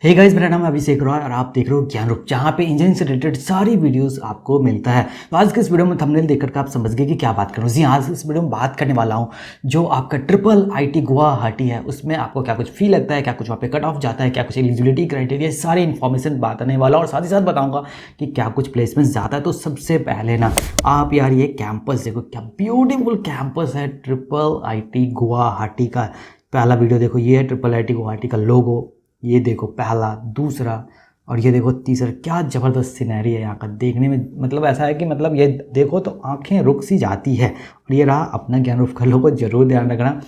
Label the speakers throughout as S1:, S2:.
S1: Hey guys, मेरा नाम है अभिषेक रॉय और आप देख रहे हो ज्ञान रूप, जहाँ पे इंजीनियरिंग से रिलेटेड सारी वीडियोस आपको मिलता है। तो आज के इस वीडियो में थंबनेल देखकर के आप समझ गए कि क्या बात करूँ। जी, आज इस वीडियो में बात करने वाला हूँ जो आपका ट्रिपल आईटी गुवाहाटी है, उसमें आपको क्या कुछ फी लगता है, क्या कुछ वहाँ पे कट ऑफ जाता है, क्या कुछ एलिजिबिलिटी क्राइटेरिया, सारी इन्फॉर्मेशन बताने वाला और साथ ही साथ बताऊँगा कि क्या कुछ प्लेसमेंट जाता है। तो सबसे पहले ना आप यार ये कैंपस देखो, क्या ब्यूटीफुल कैंपस है ट्रिपल आईटी गुवाहाटी का। पहला वीडियो देखो, ये है ट्रिपल आईटी गुवाहाटी का लोगो, ये देखो पहला, दूसरा और ये देखो तीसरा। क्या ज़बरदस्त सिनेरी है यहाँ का, देखने में मतलब ऐसा है कि मतलब ये देखो तो आंखें रुक सी जाती है। और ये रहा अपना ज्ञान रूप का लोगो, जरूर ध्यान रखना।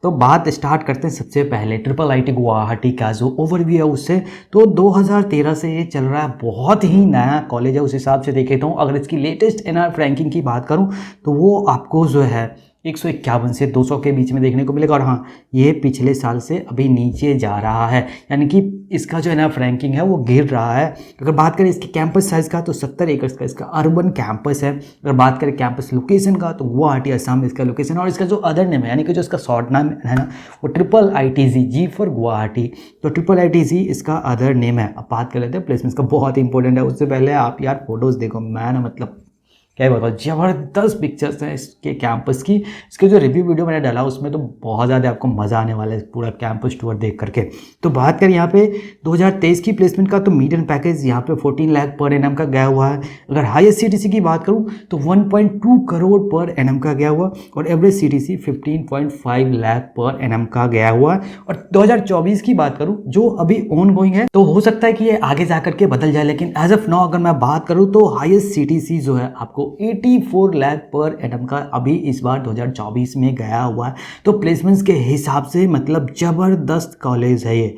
S1: तो बात स्टार्ट करते हैं सबसे पहले ट्रिपल आईटी गुवाहाटी का जो ओवरव्यू है उससे। तो 2013 से ये चल रहा है, बहुत ही नया कॉलेज है उस हिसाब से देखे तो। अगर इसकी लेटेस्ट एनआर रैंकिंग की बात करूँ तो वो आपको जो है 151 से 200 के बीच में देखने को मिलेगा। और हाँ, ये पिछले साल से अभी नीचे जा रहा है, यानी कि इसका जो एनआर रैंकिंग है वो गिर रहा है। अगर बात करें इसके कैंपस साइज़ का तो 70 एकड़ का इसका अर्बन कैंपस है। अगर बात करें कैंपस लोकेशन का तो गुवाहाटी असम में इसका लोकेशन है। और इसका जो अदर नेम है, यानी कि जो इसका शॉर्ट नाम है ना, वो triple ITZ, G for Guwahati. तो ट्रिपल ITZ इसका अदर नेम है। अब बात कर लेते हैं प्लेसमेंट्स का, बहुत इंपॉर्टेंट है। उससे पहले आप यार फोटोज़ देखो, मैं ना मतलब क्या बताओ, ज़बरदस्त पिक्चर्स हैं इसके कैंपस की। इसके जो रिव्यू वीडियो मैंने डाला उसमें तो बहुत ज़्यादा आपको मज़ा आने वाला है पूरा कैंपस टूर देख करके। तो बात करें यहाँ पे 2023 की प्लेसमेंट का, तो मीडियन पैकेज यहाँ पे 14 लाख पर एनम का गया हुआ है। अगर हाईएस्ट CTC की बात करूँ तो 1.2 करोड़ पर एनम का गया हुआ, और average CTC 15.5 lakh per annum का गया हुआ है। और 2024 की बात करूँ जो अभी ऑन गोइंग है, तो हो सकता है कि ये आगे जा करके बदल जाए, लेकिन एज ऑफ नाउ अगर मैं बात करूँ तो हाईएस्ट CTC जो है आपको 84 लाख पर एनम का अभी इस बार 2024 में गया हुआ है। तो प्लेसमेंट्स के हिसाब से मतलब जबरदस्त कॉलेज है ये।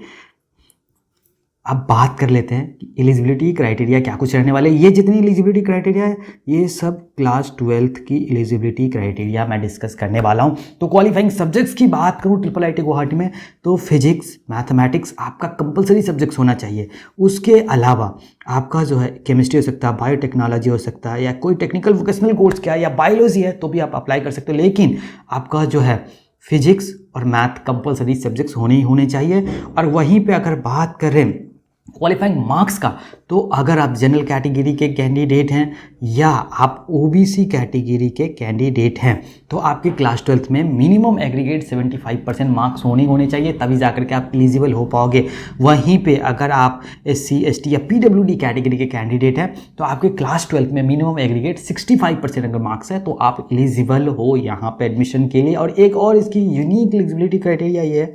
S1: अब बात कर लेते हैं कि एलिजिबिलिटी क्राइटेरिया क्या कुछ रहने वाले। ये जितनी एलिजिबिलिटी क्राइटेरिया है ये सब क्लास 12th की एलिजिबिलिटी क्राइटेरिया मैं डिस्कस करने वाला हूँ। तो क्वालिफाइंग सब्जेक्ट्स की बात करूँ ट्रिपल आईटी गुवाहाटी में, तो फिजिक्स मैथमेटिक्स आपका कंपलसरी सब्जेक्ट्स होना चाहिए। उसके अलावा आपका जो है केमिस्ट्री हो सकता है, बायोटेक्नोलॉजी हो सकता है, या कोई टेक्निकल वोकेशनल कोर्स क्या है, या बायोलॉजी है तो भी आप अप्लाई कर सकते हो। लेकिन आपका जो है फिजिक्स और मैथ कंपलसरी सब्जेक्ट्स होने ही होने चाहिए। और वहीं पे अगर बात करें क्वालिफाइंग मार्क्स का, तो अगर आप जनरल कैटेगरी के कैंडिडेट हैं या आप OBC कैटेगरी के कैंडिडेट हैं तो आपके क्लास 12th में मिनिमम एग्रीगेट 75% मार्क्स होने चाहिए, तभी जाकर के आप एलिजिबल हो पाओगे। वहीं पे अगर आप SC ST या PWD कैटेगरी के कैंडिडेट हैं तो आपके क्लास 12th में मिनिमम एग्रीगेट 65% अगर मार्क्स है तो आप एलिजिबल हो यहाँ पे एडमिशन के लिए। और एक और इसकी यूनिक एलिजिबिलिटी क्राइटेरिया ये है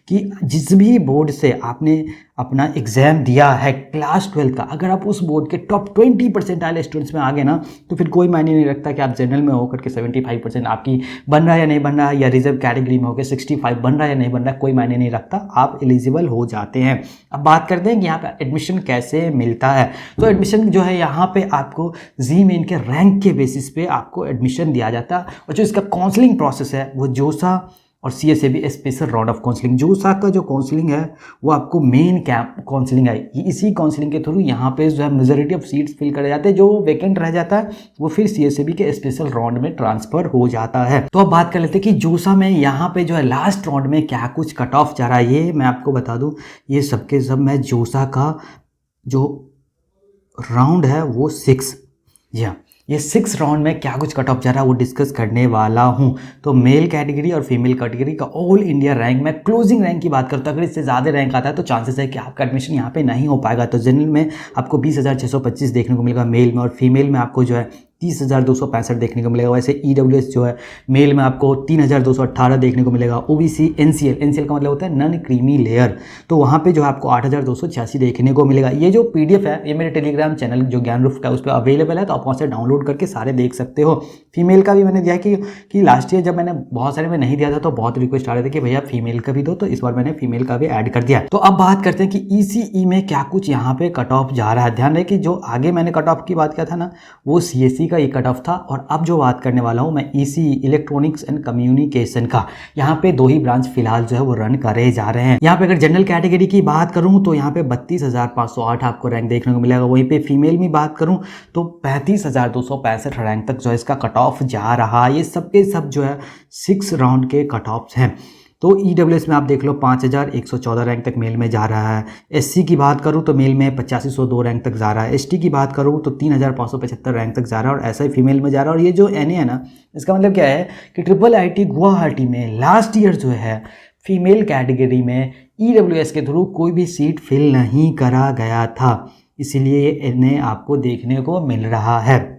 S1: कि जिस भी बोर्ड से आपने अपना एग्ज़ाम दिया है क्लास 12 का, अगर आप उस बोर्ड के टॉप 20% आए स्टूडेंट्स में आ गए ना, तो फिर कोई मायने नहीं रखता कि आप जनरल में होकर के 75% आपकी बन रहा है या नहीं बन रहा है, या रिजर्व कैटेगरी में होकर 65 बन रहा है या नहीं बन रहा है, कोई मायने नहीं रखता, आप एलिजिबल हो जाते हैं। अब बात करते हैं कि यहाँ पर एडमिशन कैसे मिलता है। तो एडमिशन जो है यहाँ पर आपको जी मेन के रैंक के बेसिस पे आपको एडमिशन दिया जाता है। और जो इसका काउंसलिंग प्रोसेस है वो जोसा और CSAB special round of counselling, जोसा का जो काउंसलिंग है वो आपको मेन कैंप काउंसलिंग है। इसी काउंसलिंग के थ्रू यहाँ पे जो है मेजॉरिटी ऑफ सीट्स फिल करे जाते हैं, जो वैकेंट रह जाता है वो फिर CSAB के स्पेशल राउंड में ट्रांसफर हो जाता है। तो अब बात कर लेते हैं कि जोसा में यहाँ पे जो है लास्ट राउंड में क्या कुछ कट ऑफ जा रहा है, ये मैं आपको बता दूँ। ये सबके सब मैं जोसा का जो राउंड है वो 6, जी हाँ, ये 6 राउंड में क्या कुछ कट ऑफ जा रहा है वो डिस्कस करने वाला हूँ। तो मेल कैटेगरी और फीमेल कैटेगरी का ऑल इंडिया रैंक में क्लोजिंग रैंक की बात करता हूँ, अगर इससे ज़्यादा रैंक आता है तो चांसेस है कि आपका एडमिशन यहाँ पे नहीं हो पाएगा। तो जनरल में आपको 20,625 देखने को मिलेगा मेल में, और फीमेल में आपको जो है 30,265 देखने को मिलेगा। वैसे EWS जो है मेल में आपको 3,218 देखने को मिलेगा। OBC NCL का मतलब होता है नॉन क्रीमी लेयर, तो वहाँ पे जो है आपको 8,286 देखने को मिलेगा। ये जो PDF है ये मेरे टेलीग्राम चैनल जो ज्ञान रूप का उस पर अवेलेबल है, तो आप वहाँ से डाउनलोड करके सारे देख सकते हो। फीमेल का भी मैंने दिया कि लास्ट ईयर जब मैंने बहुत सारे में नहीं दिया था तो बहुत रिक्वेस्ट आ रहे थे कि भैया फीमेल का भी दो, तो इस बार मैंने फीमेल का भी ऐड कर दिया। तो अब बात करते हैं कि ECE में क्या कुछ यहाँ पे कट ऑफ जा रहा है। ध्यान रहे कि जो आगे मैंने कट ऑफ की बात किया था ना वो CSE का ये कट ऑफ था, और अब जो बात करने वाला हूँ मैं ECE इलेक्ट्रॉनिक्स एंड कम्युनिकेशन का, यहाँ पे 2 ही ब्रांच फिलहाल जो है वो रन करे जा रहे हैं। यहाँ पे अगर जनरल कैटेगरी की बात करूँ तो यहाँ पे 32,508 आपको रैंक देखने को मिलेगा। वहीं पे फीमेल में बात करूँ तो 35,265 रैंक तक जो है इसका कट ऑफ जा रहा है। ये सब के सब जो है 6 राउंड के कट ऑफ्स हैं। तो EWS में आप देख लो 5114 रैंक तक मेल में जा रहा है। SC की बात करूँ तो मेल में 8502 रैंक तक जा रहा है। ST की बात करूँ तो 3575 रैंक तक जा रहा है और ऐसा ही फीमेल में जा रहा है। और ये जो NA है ना, इसका मतलब क्या है कि IIIT गुवाहाटी में लास्ट ईयर जो है फीमेल कैटेगरी में EWS के थ्रू कोई भी सीट फिल नहीं करा गया था, इसीलिए इन्हें आपको देखने को मिल रहा है।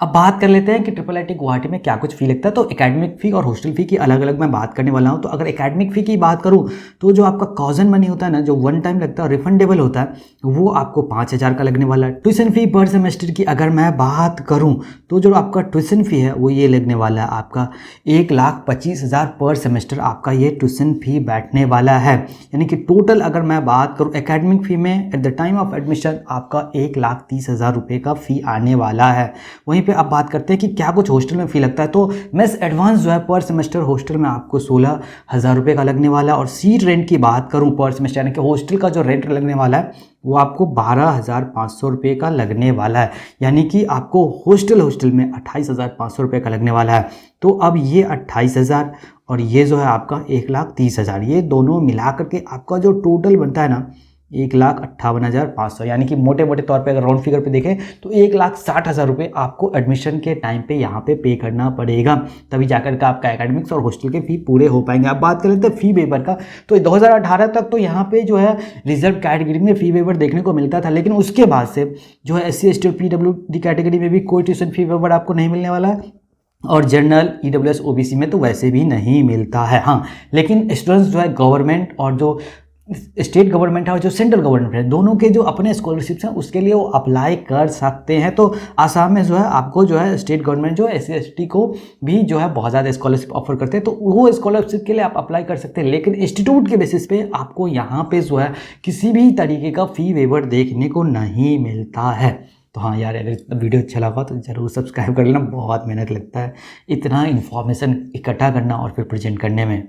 S1: अब बात कर लेते हैं कि IIIT गुवाहाटी में क्या कुछ फ़ी लगता है। तो एकेडमिक फ़ी और हॉस्टल फ़ी की अलग अलग मैं बात करने वाला हूं। तो अगर एकेडमिक फ़ी की बात करूं तो जो आपका कॉजन मनी होता है ना, जो वन टाइम लगता है, रिफंडेबल होता है, वो आपको 5000 का लगने वाला है। ट्यूशन फ़ी पर सेमेस्टर की अगर मैं बात करूं तो जो आपका ट्यूशन फ़ी है वो ये लगने वाला है आपका 1,25,000 पर सेमेस्टर आपका ये ट्यूशन फ़ी बैठने वाला है। यानी कि टोटल अगर मैं बात करूँ एकेडमिक फ़ी में at the time of admission आपका 1,30,000 रुपये का फ़ी आने वाला है। वहीं पे अब बात करते हैं कि क्या कुछ हॉस्टल में फ़ी लगता है। तो मेस एडवांस जो है पर सेमेस्टर हॉस्टल में आपको 16,000 रुपये का लगने वाला है। और सीट रेंट की बात करूं पर सेमेस्टर यानी कि हॉस्टल का जो रेंट लगने वाला है वो आपको 12,500 रुपये का लगने वाला है। यानी कि आपको हॉस्टल में 28,500 रुपये का लगने वाला है। तो अब ये 28,000 और ये जो है आपका 1,30,000, ये दोनों मिला करके आपका जो टोटल बनता है ना 1,58,500, यानी कि मोटे मोटे तौर पे अगर राउंड फिगर पे देखें तो 1,60,000 रुपये आपको एडमिशन के टाइम पे यहाँ पे करना पड़ेगा, तभी जाकर के आपका एकेडमिक्स और हॉस्टल के फ़ी पूरे हो पाएंगे। अब बात कर लेते हैं फ़ी वेवर का। तो 2018 तक तो यहाँ पे जो है रिजर्व कैटेगरी में फ़ी वेवर देखने को मिलता था, लेकिन उसके बाद से जो है SC ST और PWD कैटेगरी में भी कोई ट्यूशन फ़ी वेवर आपको नहीं मिलने वाला है। और जनरल EWS OBC में तो वैसे भी नहीं मिलता है। हाँ, लेकिन स्टूडेंट्स जो है गवर्नमेंट और जो स्टेट गवर्नमेंट है और जो सेंट्रल गवर्नमेंट है, दोनों के जो अपने स्कॉलरशिप्स हैं उसके लिए वो अप्लाई कर सकते हैं। तो आसाम में जो है आपको जो है स्टेट गवर्नमेंट जो SC ST को भी जो है बहुत ज़्यादा स्कॉलरशिप ऑफर करते हैं, तो वो स्कॉलरशिप के लिए आप अप्लाई कर सकते हैं। लेकिन इंस्टीट्यूट के बेसिस पे आपको यहाँ पे जो है किसी भी तरीके का फ़ी वेवर देखने को नहीं मिलता है। तो हाँ यार, अगर वीडियो अच्छा लगा तो ज़रूर सब्सक्राइब कर लेना। बहुत मेहनत लगता है इतना इन्फॉर्मेशन इकट्ठा करना और फिर प्रेजेंट करने में।